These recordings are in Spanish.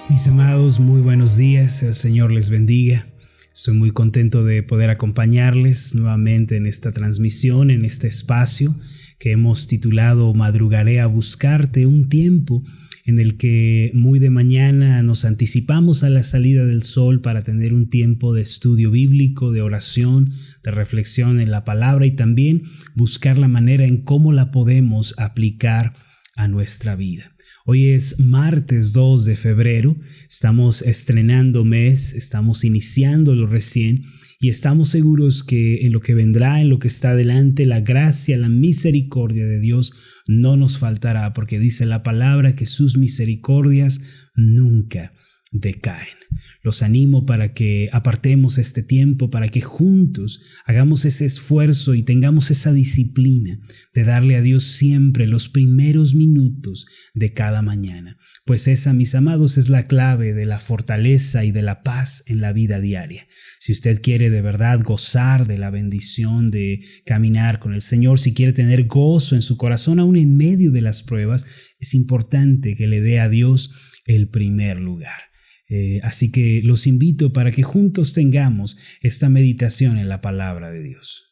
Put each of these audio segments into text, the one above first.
Mis amados, muy buenos días, el Señor les bendiga. Estoy muy contento de poder acompañarles nuevamente en esta transmisión, en este espacio que hemos titulado Madrugaré a buscarte, un tiempo en el que muy de mañana nos anticipamos a la salida del sol para tener un tiempo de estudio bíblico, de oración, de reflexión en la palabra y también buscar la manera en cómo la podemos aplicar a nuestra vida. Hoy es martes 2 de febrero, estamos estrenando mes, estamos iniciándolo recién y estamos seguros que en lo que vendrá, en lo que está adelante, la gracia, la misericordia de Dios no nos faltará, porque dice la palabra que sus misericordias nunca decaen. Los animo para que apartemos este tiempo, para que juntos hagamos ese esfuerzo y tengamos esa disciplina de darle a Dios siempre los primeros minutos de cada mañana. Pues esa, mis amados, es la clave de la fortaleza y de la paz en la vida diaria. Si usted quiere de verdad gozar de la bendición de caminar con el Señor, si quiere tener gozo en su corazón aún en medio de las pruebas, es importante que le dé a Dios el primer lugar. Así que los invito para que juntos tengamos esta meditación en la palabra de Dios.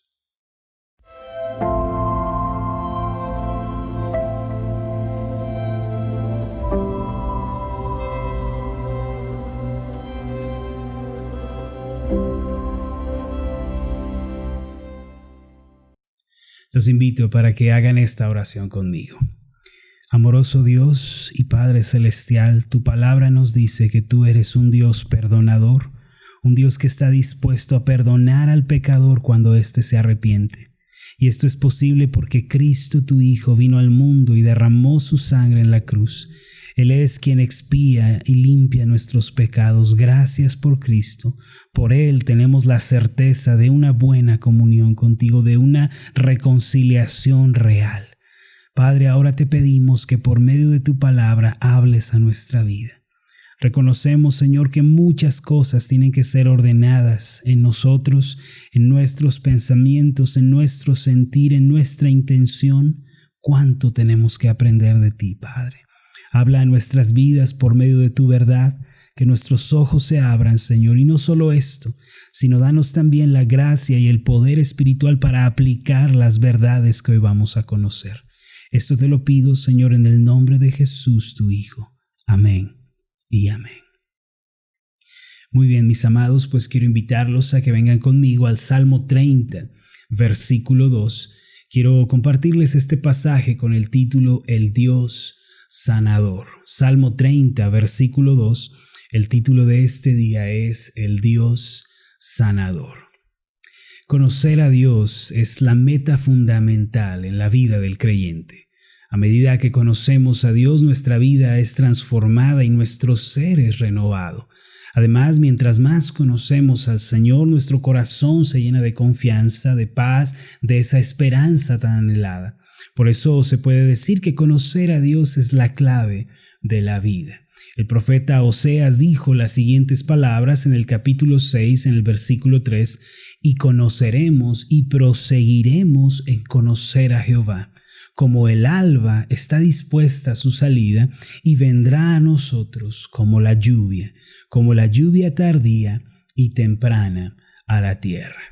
Los invito para que hagan esta oración conmigo. Amoroso Dios y Padre Celestial, tu palabra nos dice que tú eres un Dios perdonador, un Dios que está dispuesto a perdonar al pecador cuando éste se arrepiente. Y esto es posible porque Cristo, tu Hijo, vino al mundo y derramó su sangre en la cruz. Él es quien expía y limpia nuestros pecados. Gracias por Cristo. Por Él tenemos la certeza de una buena comunión contigo, de una reconciliación real. Padre, ahora te pedimos que por medio de tu palabra hables a nuestra vida. Reconocemos, Señor, que muchas cosas tienen que ser ordenadas en nosotros, en nuestros pensamientos, en nuestro sentir, en nuestra intención. ¿Cuánto tenemos que aprender de ti, Padre? Habla a nuestras vidas por medio de tu verdad, que nuestros ojos se abran, Señor, y no solo esto, sino danos también la gracia y el poder espiritual para aplicar las verdades que hoy vamos a conocer. Esto te lo pido, Señor, en el nombre de Jesús, tu Hijo. Amén y amén. Muy bien, mis amados, pues quiero invitarlos a que vengan conmigo al Salmo 30, versículo 2. Quiero compartirles este pasaje con el título El Dios Sanador. Salmo 30, versículo 2. El título de este día es El Dios Sanador. Conocer a Dios es la meta fundamental en la vida del creyente. A medida que conocemos a Dios, nuestra vida es transformada y nuestro ser es renovado. Además, mientras más conocemos al Señor, nuestro corazón se llena de confianza, de paz, de esa esperanza tan anhelada. Por eso se puede decir que conocer a Dios es la clave de la vida. El profeta Oseas dijo las siguientes palabras en el capítulo 6, en el versículo 3, y conoceremos y proseguiremos en conocer a Jehová, como el alba está dispuesta a su salida y vendrá a nosotros como la lluvia tardía y temprana a la tierra.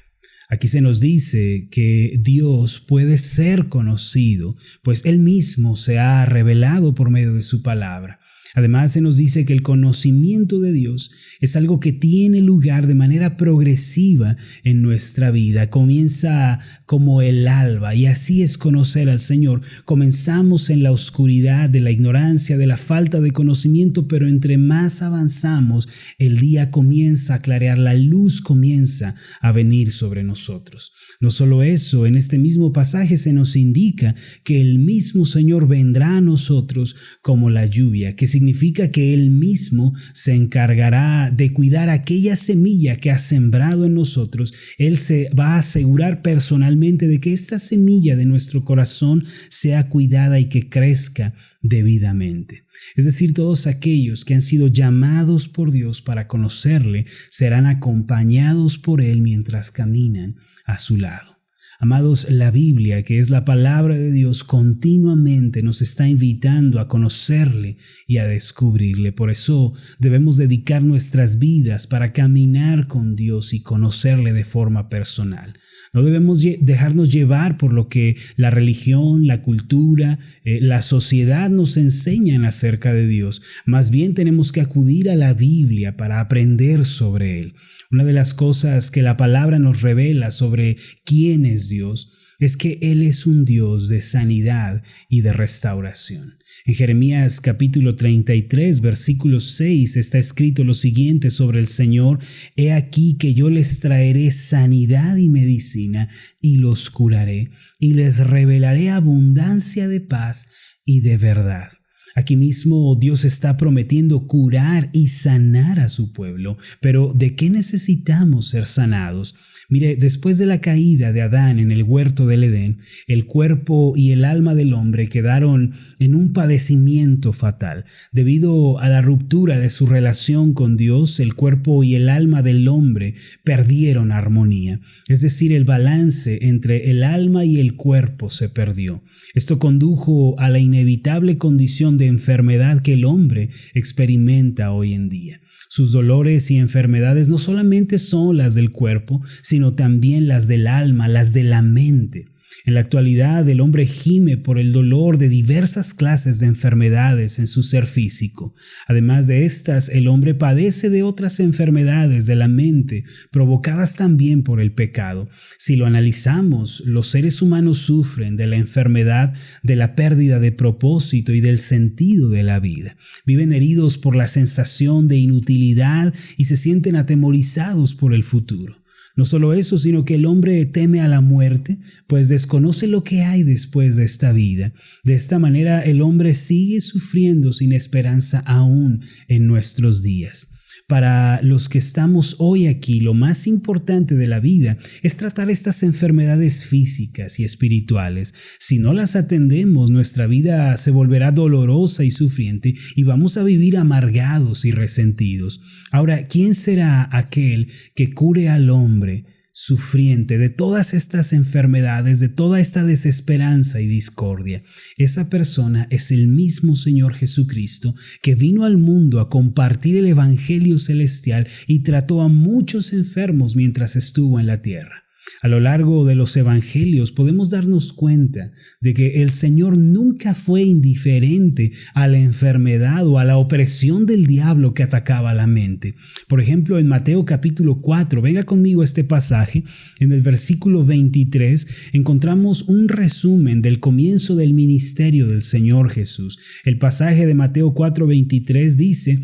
Aquí se nos dice que Dios puede ser conocido, pues Él mismo se ha revelado por medio de su palabra. Además, se nos dice que el conocimiento de Dios es algo que tiene lugar de manera progresiva en nuestra vida. Comienza como el alba y así es conocer al Señor. Comenzamos en la oscuridad de la ignorancia, de la falta de conocimiento, pero entre más avanzamos, el día comienza a clarear, la luz comienza a venir sobre nosotros. No solo eso, en este mismo pasaje se nos indica que el mismo Señor vendrá a nosotros como la lluvia, que significa que Él mismo se encargará de cuidar aquella semilla que ha sembrado en nosotros. Él se va a asegurar personalmente de que esta semilla de nuestro corazón sea cuidada y que crezca debidamente. Es decir, todos aquellos que han sido llamados por Dios para conocerle serán acompañados por Él mientras caminan a su lado. Amados, la Biblia, que es la palabra de Dios, continuamente nos está invitando a conocerle y a descubrirle. Por eso debemos dedicar nuestras vidas para caminar con Dios y conocerle de forma personal. No debemos dejarnos llevar por lo que la religión, la cultura, la sociedad nos enseñan acerca de Dios. Más bien tenemos que acudir a la Biblia para aprender sobre Él. Una de las cosas que la palabra nos revela sobre quién es Dios es que Él es un Dios de sanidad y de restauración. En Jeremías capítulo 33, versículo 6 está escrito lo siguiente sobre el Señor: He aquí que yo les traeré sanidad y medicina y los curaré y les revelaré abundancia de paz y de verdad. Aquí mismo Dios está prometiendo curar y sanar a su pueblo. Pero ¿de qué necesitamos ser sanados? Mire, después de la caída de Adán en el huerto del Edén, el cuerpo y el alma del hombre quedaron en un padecimiento fatal. Debido a la ruptura de su relación con Dios, el cuerpo y el alma del hombre perdieron armonía. Es decir, el balance entre el alma y el cuerpo se perdió. Esto condujo a la inevitable condición de enfermedad que el hombre experimenta hoy en día. Sus dolores y enfermedades no solamente son las del cuerpo, sino también las del alma, las de la mente. En la actualidad, el hombre gime por el dolor de diversas clases de enfermedades en su ser físico. Además de estas, el hombre padece de otras enfermedades de la mente, provocadas también por el pecado. Si lo analizamos, los seres humanos sufren de la enfermedad de la pérdida de propósito y del sentido de la vida. Viven heridos por la sensación de inutilidad y se sienten atemorizados por el futuro. No solo eso, sino que el hombre teme a la muerte, pues desconoce lo que hay después de esta vida. De esta manera, el hombre sigue sufriendo sin esperanza aún en nuestros días. Para los que estamos hoy aquí, lo más importante de la vida es tratar estas enfermedades físicas y espirituales. Si no las atendemos, nuestra vida se volverá dolorosa y sufriente y vamos a vivir amargados y resentidos. Ahora, ¿quién será aquel que cure al hombre sufriente de todas estas enfermedades, de toda esta desesperanza y discordia? Esa persona es el mismo Señor Jesucristo, que vino al mundo a compartir el Evangelio celestial y trató a muchos enfermos mientras estuvo en la tierra. A lo largo de los evangelios podemos darnos cuenta de que el Señor nunca fue indiferente a la enfermedad o a la opresión del diablo que atacaba la mente. Por ejemplo, en Mateo capítulo 4, venga conmigo a este pasaje, en el versículo 23 encontramos un resumen del comienzo del ministerio del Señor Jesús. El pasaje de Mateo 4:23 dice: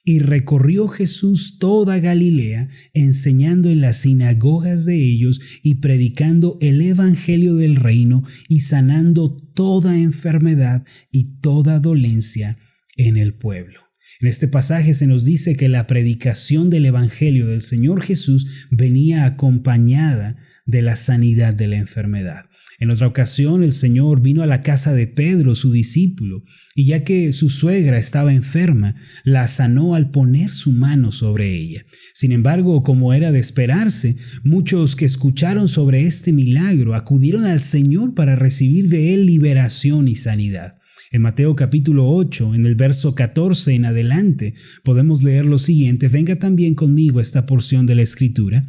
Y recorrió Jesús toda Galilea, enseñando en las sinagogas de ellos y predicando el evangelio del reino y sanando toda enfermedad y toda dolencia en el pueblo. En este pasaje se nos dice que la predicación del evangelio del Señor Jesús venía acompañada de la sanidad de la enfermedad. En otra ocasión, el Señor vino a la casa de Pedro, su discípulo, y ya que su suegra estaba enferma, la sanó al poner su mano sobre ella. Sin embargo, como era de esperarse, muchos que escucharon sobre este milagro acudieron al Señor para recibir de él liberación y sanidad. En Mateo capítulo 8, en el verso 14 en adelante, podemos leer lo siguiente. Venga también conmigo esta porción de la Escritura.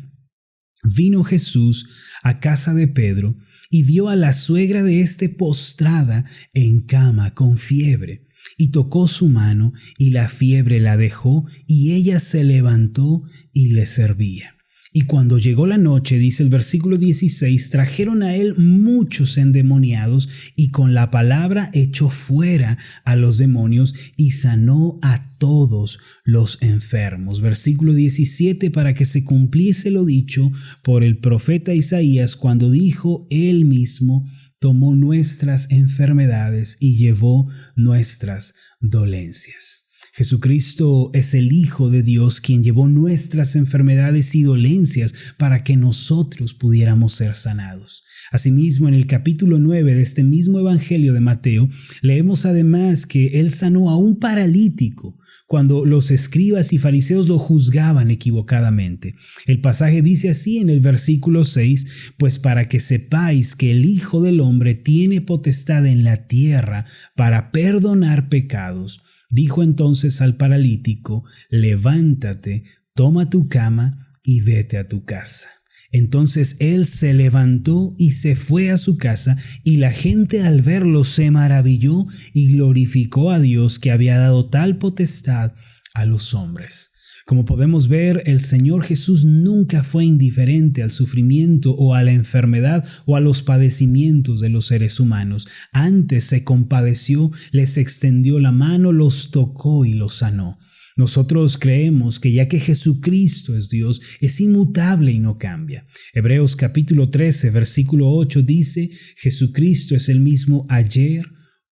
Vino Jesús a casa de Pedro y vio a la suegra de éste postrada en cama con fiebre, y tocó su mano, y la fiebre la dejó, y ella se levantó y le servía. Y cuando llegó la noche, dice el versículo 16, trajeron a él muchos endemoniados y con la palabra echó fuera a los demonios y sanó a todos los enfermos. Versículo 17, para que se cumpliese lo dicho por el profeta Isaías cuando dijo: Él mismo tomó nuestras enfermedades y llevó nuestras dolencias. Jesucristo es el Hijo de Dios quien llevó nuestras enfermedades y dolencias para que nosotros pudiéramos ser sanados. Asimismo, en el capítulo 9 de este mismo Evangelio de Mateo, leemos además que Él sanó a un paralítico cuando los escribas y fariseos lo juzgaban equivocadamente. El pasaje dice así en el versículo 6, pues para que sepáis que el Hijo del Hombre tiene potestad en la tierra para perdonar pecados. Dijo entonces al paralítico, levántate, toma tu cama y vete a tu casa. Entonces él se levantó y se fue a su casa, y la gente al verlo se maravilló y glorificó a Dios que había dado tal potestad a los hombres. Como podemos ver, el Señor Jesús nunca fue indiferente al sufrimiento o a la enfermedad o a los padecimientos de los seres humanos. Antes se compadeció, les extendió la mano, los tocó y los sanó. Nosotros creemos que ya que Jesucristo es Dios, es inmutable y no cambia. Hebreos capítulo 13, versículo 8 dice, Jesucristo es el mismo ayer,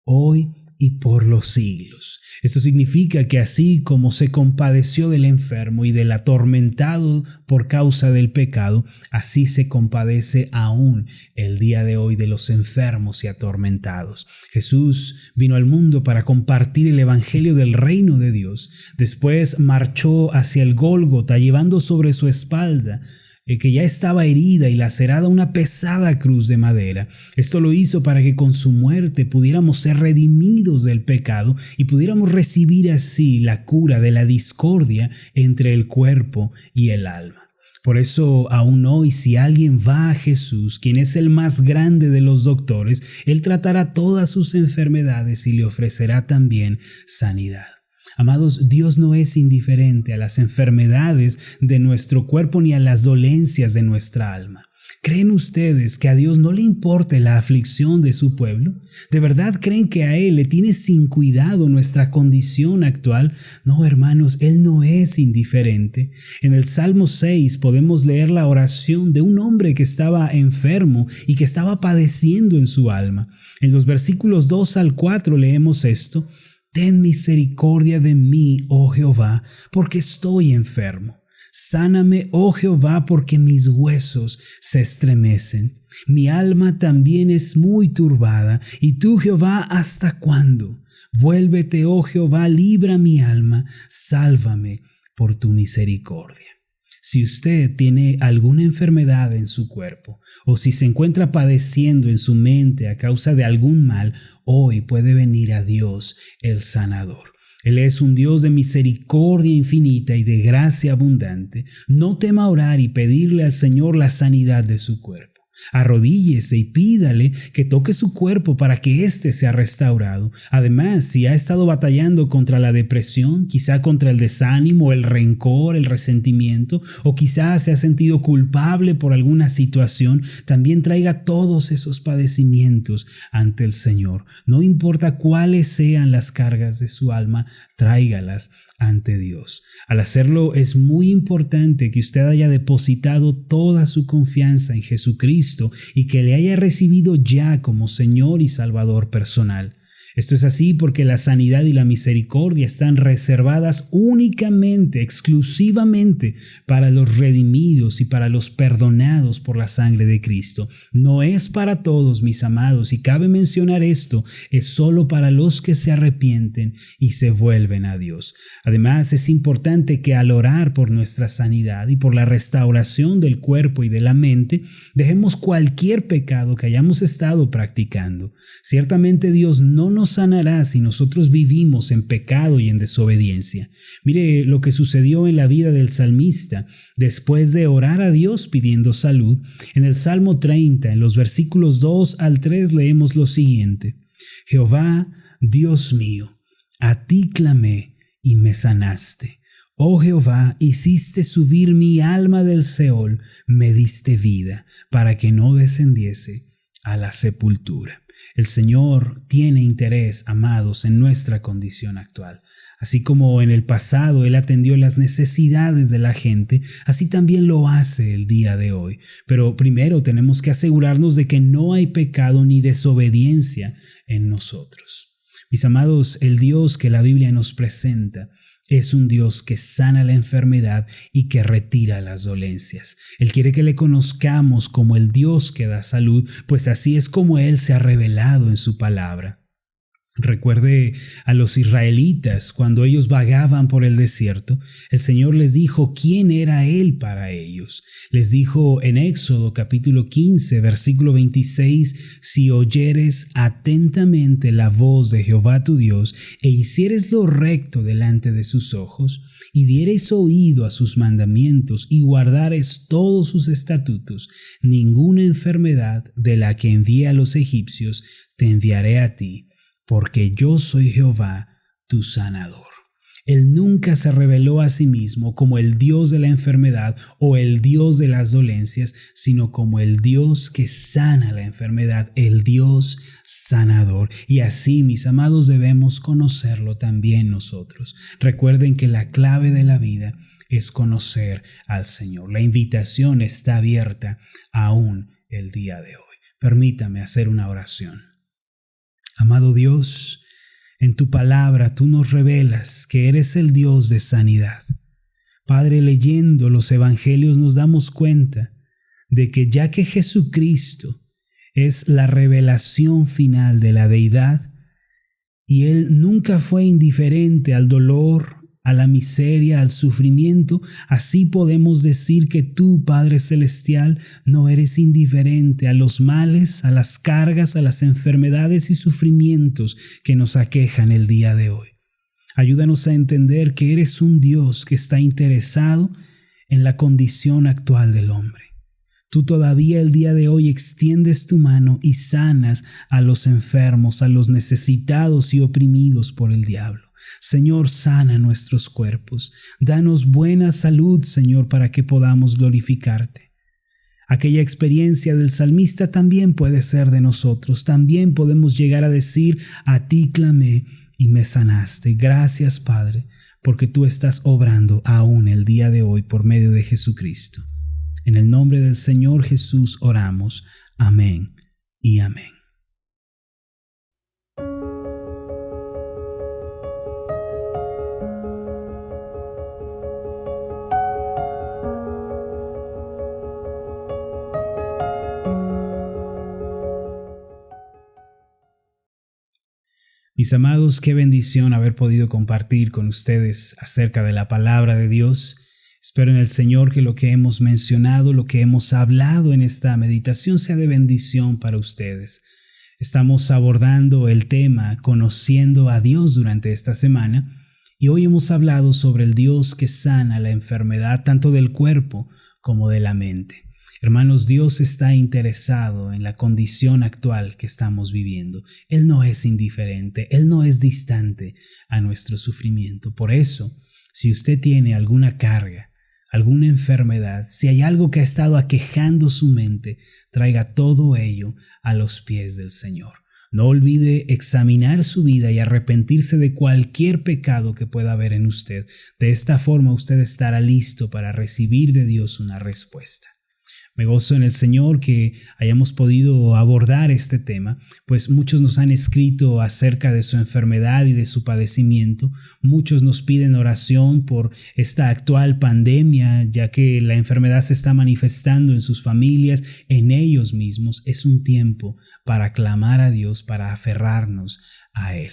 hoy y por los siglos. Esto significa que así como se compadeció del enfermo y del atormentado por causa del pecado, así se compadece aún el día de hoy de los enfermos y atormentados. Jesús vino al mundo para compartir el evangelio del reino de Dios. Después marchó hacia el Gólgota llevando sobre su espalda que ya estaba herida y lacerada una pesada cruz de madera. Esto lo hizo para que con su muerte pudiéramos ser redimidos del pecado y pudiéramos recibir así la cura de la discordia entre el cuerpo y el alma. Por eso, aún hoy, si alguien va a Jesús, quien es el más grande de los doctores, Él tratará todas sus enfermedades y le ofrecerá también sanidad. Amados, Dios no es indiferente a las enfermedades de nuestro cuerpo ni a las dolencias de nuestra alma. ¿Creen ustedes que a Dios no le importa la aflicción de su pueblo? ¿De verdad creen que a Él le tiene sin cuidado nuestra condición actual? No, hermanos, Él no es indiferente. En el Salmo 6 podemos leer la oración de un hombre que estaba enfermo y que estaba padeciendo en su alma. En los versículos 2 al 4 leemos esto. Ten misericordia de mí, oh Jehová, porque estoy enfermo. Sáname, oh Jehová, porque mis huesos se estremecen. Mi alma también es muy turbada. ¿Y tú, Jehová, hasta cuándo? Vuélvete, oh Jehová, libra mi alma. Sálvame por tu misericordia. Si usted tiene alguna enfermedad en su cuerpo o si se encuentra padeciendo en su mente a causa de algún mal, hoy puede venir a Dios el sanador. Él es un Dios de misericordia infinita y de gracia abundante. No tema orar y pedirle al Señor la sanidad de su cuerpo. Arrodíllese y pídale que toque su cuerpo para que éste sea restaurado. Además, si ha estado batallando contra la depresión, quizá contra el desánimo, el rencor, el resentimiento, o quizá se ha sentido culpable por alguna situación, también traiga todos esos padecimientos ante el Señor. No importa cuáles sean las cargas de su alma, tráigalas ante Dios. Al hacerlo, es muy importante que usted haya depositado toda su confianza en Jesucristo y que le haya recibido ya como Señor y Salvador personal. Esto es así porque la sanidad y la misericordia están reservadas únicamente, exclusivamente para los redimidos y para los perdonados por la sangre de Cristo. No es para todos, mis amados, y cabe mencionar esto, es solo para los que se arrepienten y se vuelven a Dios. Además, es importante que al orar por nuestra sanidad y por la restauración del cuerpo y de la mente, dejemos cualquier pecado que hayamos estado practicando. Ciertamente Dios no nos sanará si nosotros vivimos en pecado y en desobediencia. Mire lo que sucedió en la vida del salmista después de orar a Dios pidiendo salud. En el Salmo 30, en los versículos 2 al 3 leemos lo siguiente. Jehová, Dios mío, a ti clamé y me sanaste. Oh Jehová, hiciste subir mi alma del Seol, me diste vida para que no descendiese a la sepultura. El Señor tiene interés, amados, en nuestra condición actual. Así como en el pasado Él atendió las necesidades de la gente, así también lo hace el día de hoy. Pero primero tenemos que asegurarnos de que no hay pecado ni desobediencia en nosotros. Mis amados, el Dios que la Biblia nos presenta Es un Dios que sana la enfermedad y que retira las dolencias. Él quiere que le conozcamos como el Dios que da salud, pues así es como Él se ha revelado en su palabra. Recuerde a los israelitas cuando ellos vagaban por el desierto, el Señor les dijo quién era Él para ellos. Les dijo en Éxodo capítulo 15, versículo 26, si oyeres atentamente la voz de Jehová tu Dios e hicieres lo recto delante de sus ojos y diereis oído a sus mandamientos y guardares todos sus estatutos, ninguna enfermedad de la que envié a los egipcios te enviaré a ti, porque yo soy Jehová, tu sanador. Él nunca se reveló a sí mismo como el Dios de la enfermedad o el Dios de las dolencias, sino como el Dios que sana la enfermedad, el Dios sanador. Y así, mis amados, debemos conocerlo también nosotros. Recuerden que la clave de la vida es conocer al Señor. La invitación está abierta aún el día de hoy. Permítame hacer una oración. Amado Dios, en tu palabra tú nos revelas que eres el Dios de sanidad. Padre, leyendo los evangelios nos damos cuenta de que ya que Jesucristo es la revelación final de la deidad y Él nunca fue indiferente al dolor, a la miseria, al sufrimiento, así podemos decir que tú, Padre Celestial, no eres indiferente a los males, a las cargas, a las enfermedades y sufrimientos que nos aquejan el día de hoy. Ayúdanos a entender que eres un Dios que está interesado en la condición actual del hombre. Tú todavía el día de hoy extiendes tu mano y sanas a los enfermos, a los necesitados y oprimidos por el diablo. Señor, sana nuestros cuerpos. Danos buena salud, Señor, para que podamos glorificarte. Aquella experiencia del salmista también puede ser de nosotros. También podemos llegar a decir, a ti clamé y me sanaste. Gracias, Padre, porque tú estás obrando aún el día de hoy por medio de Jesucristo. En el nombre del Señor Jesús oramos. Amén y amén. Mis amados, qué bendición haber podido compartir con ustedes acerca de la palabra de Dios. Espero en el Señor que lo que hemos mencionado, lo que hemos hablado en esta meditación sea de bendición para ustedes. Estamos abordando el tema conociendo a Dios durante esta semana y hoy hemos hablado sobre el Dios que sana la enfermedad tanto del cuerpo como de la mente. Hermanos, Dios está interesado en la condición actual que estamos viviendo. Él no es indiferente, Él no es distante a nuestro sufrimiento. Por eso, si usted tiene alguna carga, alguna enfermedad, si hay algo que ha estado aquejando su mente, traiga todo ello a los pies del Señor. No olvide examinar su vida y arrepentirse de cualquier pecado que pueda haber en usted. De esta forma usted estará listo para recibir de Dios una respuesta. Me gozo en el Señor que hayamos podido abordar este tema, pues muchos nos han escrito acerca de su enfermedad y de su padecimiento. Muchos nos piden oración por esta actual pandemia, ya que la enfermedad se está manifestando en sus familias, en ellos mismos. Es un tiempo para clamar a Dios, para aferrarnos a Él.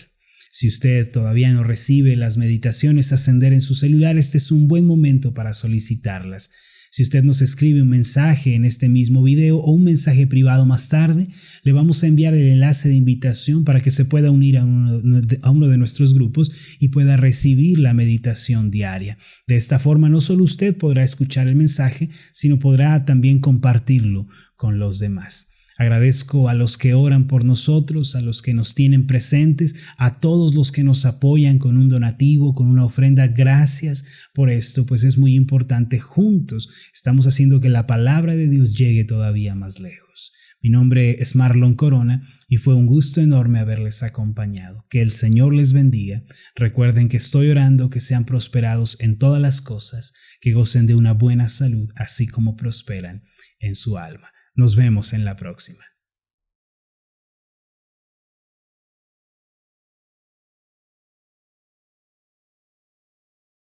Si usted todavía no recibe las meditaciones Ascender en su celular, este es un buen momento para solicitarlas. Si usted nos escribe un mensaje en este mismo video o un mensaje privado más tarde, le vamos a enviar el enlace de invitación para que se pueda unir a uno de nuestros grupos y pueda recibir la meditación diaria. De esta forma, no solo usted podrá escuchar el mensaje, sino podrá también compartirlo con los demás. Agradezco a los que oran por nosotros, a los que nos tienen presentes, a todos los que nos apoyan con un donativo, con una ofrenda. Gracias por esto, pues es muy importante. Juntos estamos haciendo que la palabra de Dios llegue todavía más lejos. Mi nombre es Marlon Corona y fue un gusto enorme haberles acompañado. Que el Señor les bendiga. Recuerden que estoy orando que sean prosperados en todas las cosas, que gocen de una buena salud, así como prosperan en su alma. Nos vemos en la próxima.